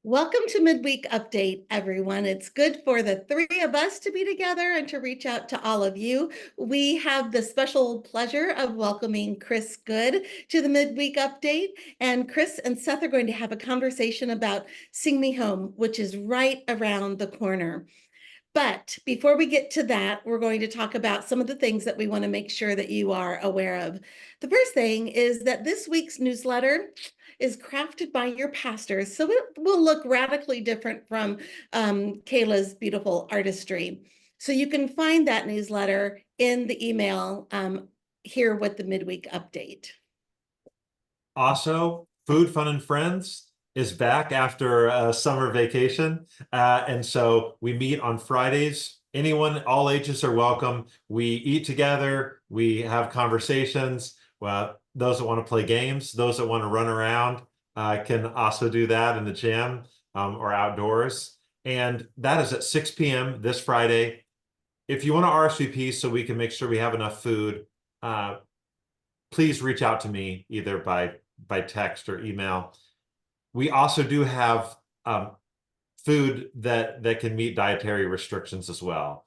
Welcome to Midweek Update, everyone. It's good for the three of us to be together and to reach out to all of you. We have the special pleasure of welcoming Chris Good to the Midweek Update. And Chris and Seth are going to have a conversation about Sing Me Home, which is right around the corner. But before we get to that, we're going to talk about some of the things that we want to make sure that you are aware of. The first thing is that this week's newsletter is crafted by your pastors, so it will look radically different from Kayla's beautiful artistry. So you can find that newsletter in the email here with the midweek update. Also, Food, Fun, and Friends is back after a summer vacation. And so we meet on Fridays. Anyone, all ages are welcome. We eat together. We have conversations. Well, those that want to play games, those that want to run around can also do that in the gym or outdoors. And that is at 6 p.m. this Friday. If you want to RSVP so we can make sure we have enough food, please reach out to me either by text or email. We also do have food that can meet dietary restrictions as well.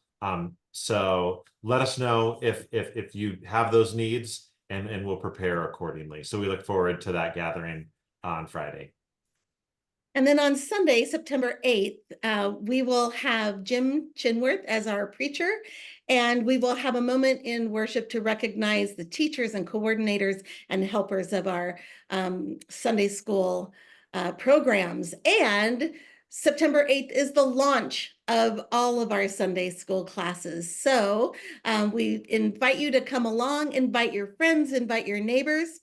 So let us know if you have those needs, and we'll prepare accordingly. So we look forward to that gathering on Friday. And then on Sunday, September 8th, we will have Jim Chinworth as our preacher, and we will have a moment in worship to recognize the teachers and coordinators and helpers of our Sunday school programs. And September 8th is the launch of all of our Sunday school classes. So we invite you to come along, invite your friends, invite your neighbors.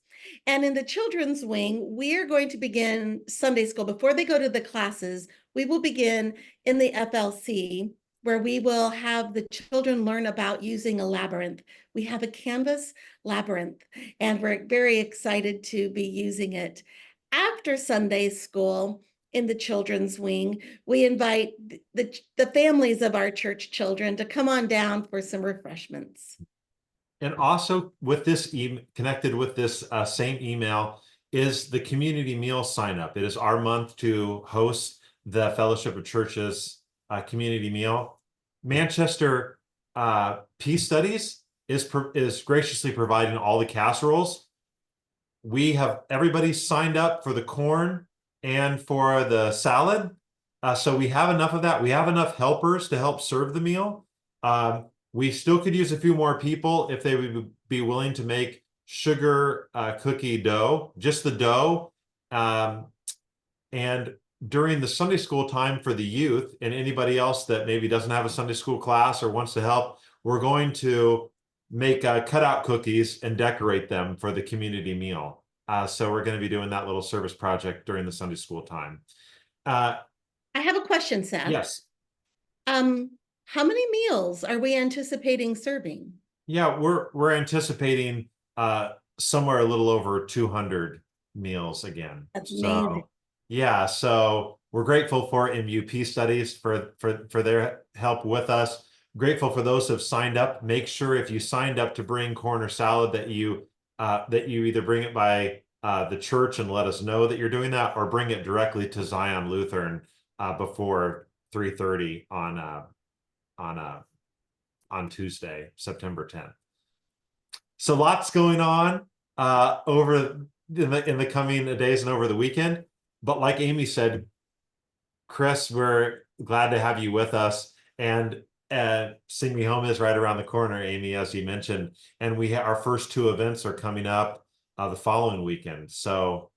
And in the children's wing, we are going to begin Sunday school. Before they go to the classes, we will begin in the FLC, where we will have the children learn about using a labyrinth. We have a Canvas labyrinth, and we're very excited to be using it. After Sunday school, in the children's wing, we invite the families of our church children to come on down for some refreshments. And also with this connected with this same email is the community meal sign up. It is our month to host the Fellowship of Churches community meal. Manchester Peace Studies is graciously providing all the casseroles. We have everybody signed up for the corn and for the salad. So we have enough of that. We have enough helpers to help serve the meal. We still could use a few more people if they would be willing to make sugar cookie dough, just the dough. And during the Sunday school time for the youth and anybody else that maybe doesn't have a Sunday school class or wants to help, we're going to make cutout cookies and decorate them for the community meal. So we're going to be doing that little service project during the Sunday school time. I have a question, Seth. Yes. How many meals are we anticipating serving? Yeah, we're anticipating somewhere a little over 200 meals again. That's amazing. Yeah, so we're grateful for MUP Studies for their help with us. Grateful for those who have signed up. Make sure if you signed up to bring corn or salad that you either bring it by the church and let us know that you're doing that, or bring it directly to Zion Lutheran before 3:30 on Tuesday, September 10th. So lots going on over in the coming days and over the weekend. But like Amy said, Chris, we're glad to have you with us. And Sing Me Home is right around the corner, Amy, as you mentioned. And our first two events are coming up the following weekend. So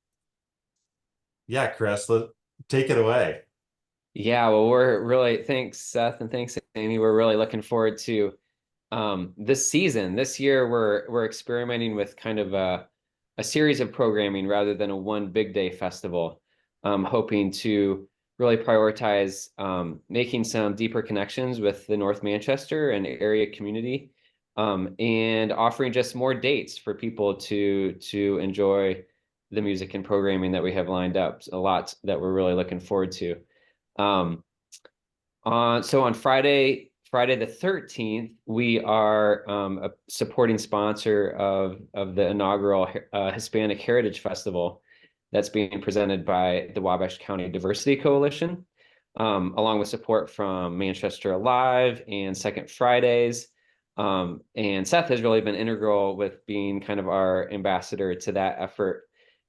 yeah, Chris, take it away. Yeah, well, we're really, thanks, Seth, and thanks, Amy. We're really looking forward to this season. This year, we're experimenting with kind of a series of programming rather than a one big day festival, hoping to really prioritize making some deeper connections with the North Manchester and area community, and offering just more dates for people to enjoy the music and programming that we have lined up. A lot that we're really looking forward to. So on Friday the 13th, we are a supporting sponsor of the inaugural Hispanic Heritage Festival. that's being presented by the Wabash County Diversity Coalition, along with support from Manchester Alive and Second Fridays. And Seth has really been integral with being kind of our ambassador to that effort.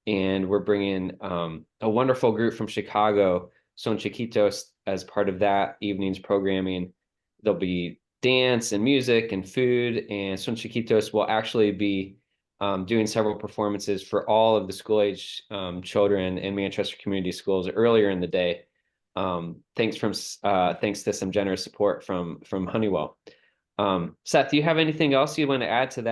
And we're bringing a wonderful group from Chicago, Son Chiquitos, as part of that evening's programming. There'll be dance and music and food, and Son Chiquitos will actually be doing several performances for all of the school-age children in Manchester Community Schools earlier in the day. Thanks to some generous support from Honeywell. Seth, do you have anything else you want to add to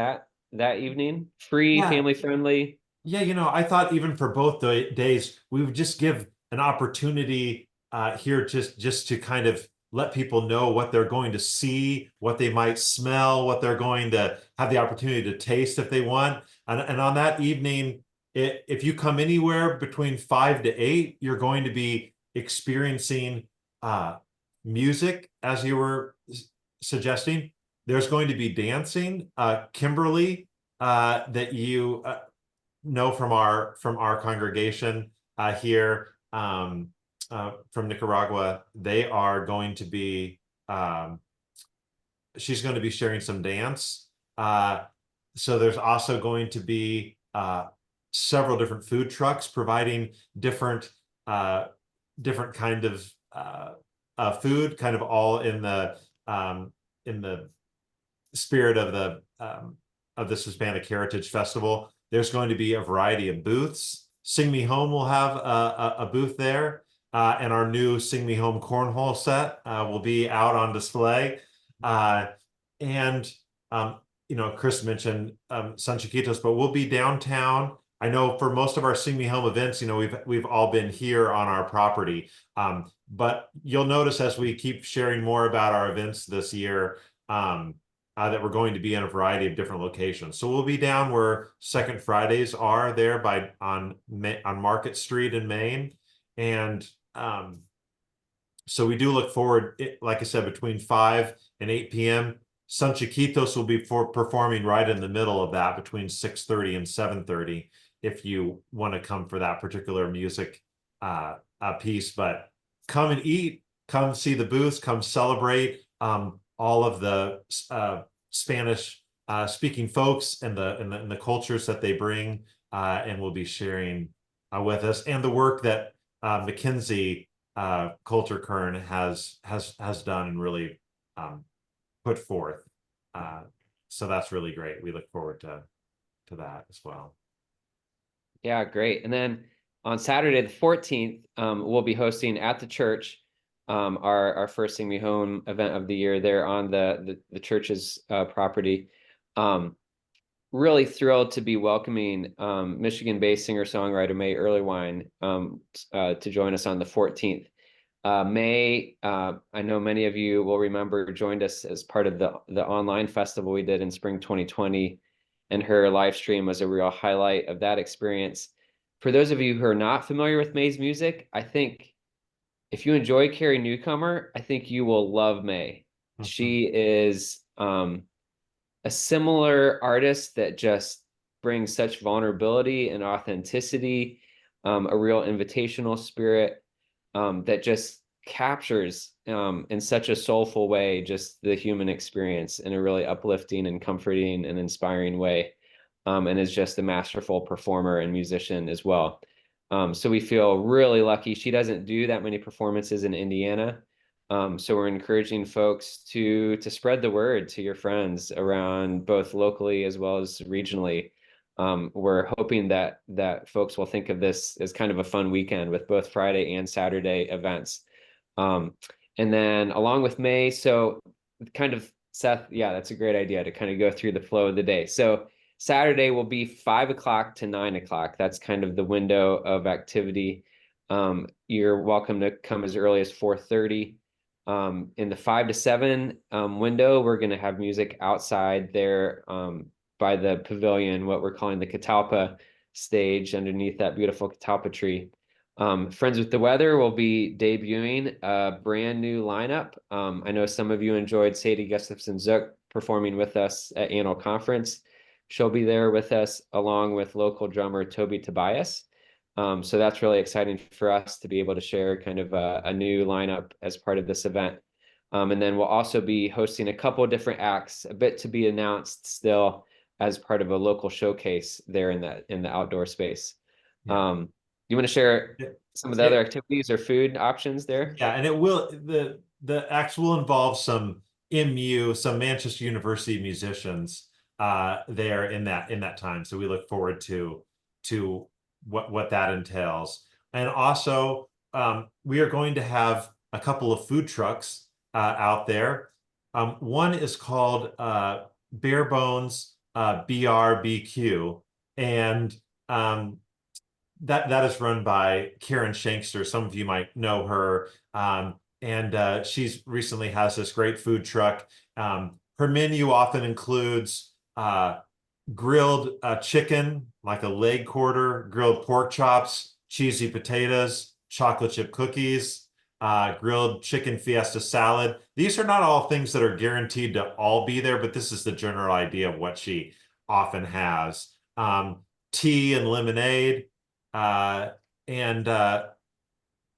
that evening? Free, Yeah. family friendly? Yeah, I thought even for both the days, we would just give an opportunity here just to kind of let people know what they're going to see, what they might smell, what they're going to have the opportunity to taste if they want. And on that evening, if you come anywhere between 5 to 8, you're going to be experiencing music, as you were suggesting. There's going to be dancing. Kimberly, that you know from our congregation here from Nicaragua, they are going to be she's going to be sharing some dance. So there's also going to be several different food trucks providing different kind of food, kind of all in the spirit of this Hispanic Heritage Festival. There's going to be a variety of booths. Sing Me Home will have a booth there, and our new Sing Me Home cornhole set will be out on display. And Chris mentioned San Chiquitos, but we'll be downtown. I know for most of our Sing Me Home events, we've all been here on our property. But you'll notice as we keep sharing more about our events this year, that we're going to be in a variety of different locations. So we'll be down where Second Fridays are there on Market Street in Maine. And so we do look forward, like I said, between 5 and 8 p.m. San Chiquitos will be performing right in the middle of that, between 6:30 and 7:30, if you want to come for that particular music piece. But come and eat, come see the booths, come celebrate all of the Spanish speaking folks and the cultures that they bring, and will be sharing with us, and the work that Mackenzie Coulter Kern has done and really put forth. So that's really great. We look forward to that as well. Yeah, great. And then on Saturday the 14th, we'll be hosting at the church our first Sing Me Home event of the year there on the church's property. Really thrilled to be welcoming Michigan-based singer-songwriter May Earlywine to join us on the 14th. May, I know many of you will remember, joined us as part of the online festival we did in spring 2020, and her live stream was a real highlight of that experience. For those of you who are not familiar with May's music, I think if you enjoy Carrie Newcomer, I think you will love May. Mm-hmm. She is a similar artist that just brings such vulnerability and authenticity, a real invitational spirit that just captures in such a soulful way just the human experience in a really uplifting and comforting and inspiring way, and is just a masterful performer and musician as well. So we feel really lucky. She doesn't do that many performances in Indiana. So we're encouraging folks to spread the word to your friends around, both locally as well as regionally. We're hoping that folks will think of this as kind of a fun weekend with both Friday and Saturday events. And then along with May, so kind of, Seth, yeah, that's a great idea to kind of go through the flow of the day. So Saturday will be 5 o'clock to 9 o'clock. That's kind of the window of activity. You're welcome to come as early as 4:30. In the 5 to 7 window, we're going to have music outside there by the pavilion, what we're calling the Catalpa stage underneath that beautiful catalpa tree. Friends with the Weather will be debuting a brand new lineup. I know some of you enjoyed Sadie Gustafson-Zook performing with us at Annual Conference. She'll be there with us along with local drummer Toby Tobias. So that's really exciting for us to be able to share kind of a new lineup as part of this event. And then we'll also be hosting a couple of different acts, a bit to be announced still as part of a local showcase there in the outdoor space. Yeah. You want to share It- some of the other it- activities or food options there? yeah, and it will the acts will involve some some Manchester University musicians there in that time. So we look forward to what that entails. And also we are going to have a couple of food trucks out there. One is called Bare Bones BRBQ, and that is run by Karen Shankster. Some of you might know her. And she's recently has this great food truck. Her menu often includes grilled chicken, like a leg quarter, grilled pork chops, cheesy potatoes, chocolate chip cookies, grilled chicken fiesta salad. These are not all things that are guaranteed to all be there, but this is the general idea of what she often has. Tea and lemonade. And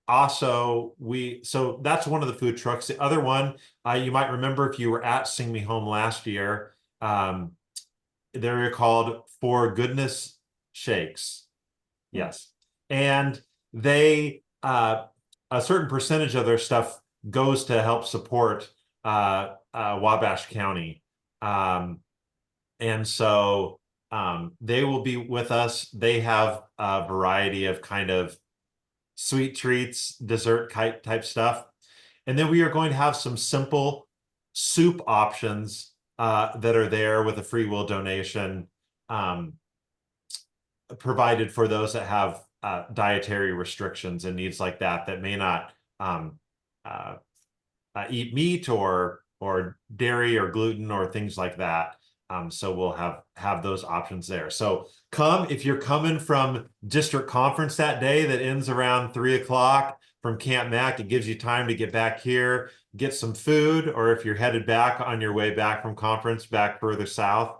also so that's one of the food trucks. The other one, you might remember if you were at Sing Me Home last year, they're called For Goodness Shakes. Yes. And they a certain percentage of their stuff goes to help support Wabash County. And so they will be with us. They have a variety of kind of sweet treats, dessert type stuff. And then we are going to have some simple soup options that are there with a free will donation provided for those that have dietary restrictions and needs like that may not uh, eat meat or dairy or gluten or things like that. So we'll have those options there. So come if you're coming from district conference that day that ends around 3 o'clock from Camp Mac. It gives you time to get back here, get some food, or if you're headed back on your way back from conference back further south,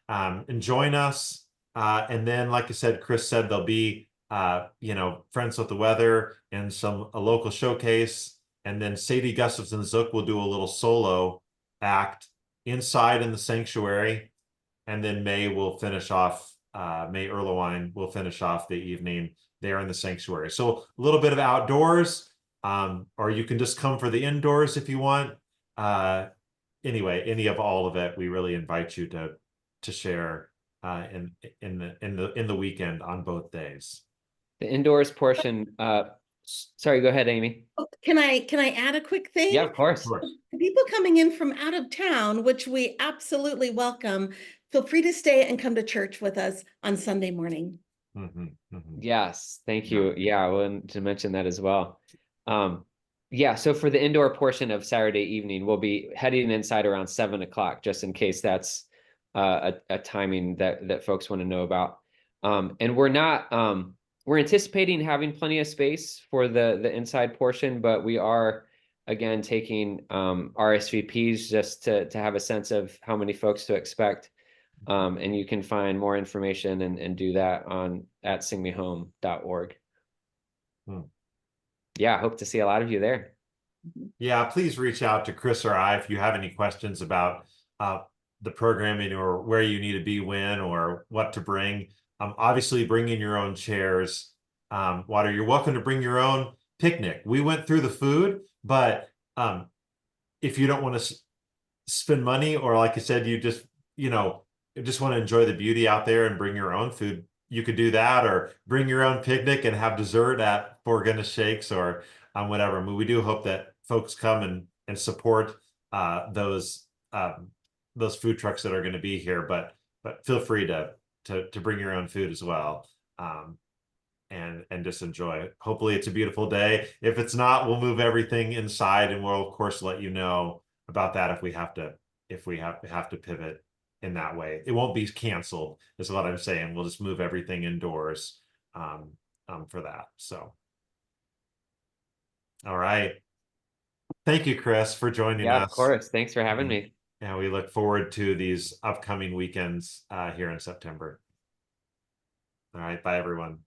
and join us. And then, like I said, Chris said there'll be Friends with the Weather and a local showcase. And then Sadie Gustafson Zook will do a little solo act inside in the sanctuary. And then May Erlewine will finish off the evening there in the sanctuary. So a little bit of outdoors, or you can just come for the indoors if you want. Anyway, any of all of it, we really invite you to share in the weekend on both days. The indoors portion, sorry, go ahead, Amy. Can I add a quick thing? Yeah, of course. Of course. People coming in from out of town, which we absolutely welcome, feel free to stay and come to church with us on Sunday morning. Yes, thank you. Yeah, I wanted to mention that as well. Yeah, so for the indoor portion of Saturday evening, we'll be heading inside around 7 o'clock, just in case that's a timing that folks want to know about. And we're anticipating having plenty of space for the inside portion, but we are again taking RSVPs just to have a sense of how many folks to expect. And you can find more information and do that at singmehome.org. Yeah, I hope to see a lot of you there. Yeah, please reach out to Chris or I if you have any questions about the programming or where you need to be when or what to bring. Obviously, bring in your own chairs. Water, you're welcome to bring your own picnic. We went through the food, but if you don't want to spend money, or like I said, you just want to enjoy the beauty out there and bring your own food, you could do that, or bring your own picnic and have dessert at For Goodness Shakes or whatever. I mean, we do hope that folks come and support those food trucks that are going to be here, but feel free to bring your own food as well. And just enjoy it. Hopefully it's a beautiful day. If it's not, we'll move everything inside, and we'll of course let you know about that if we have to pivot in that way. It won't be canceled, is what I'm saying. We'll just move everything indoors for that. So all right. Thank you, Chris, for joining us. Yeah, of course. Thanks for having me. And we look forward to these upcoming weekends here in September. All right. Bye, everyone.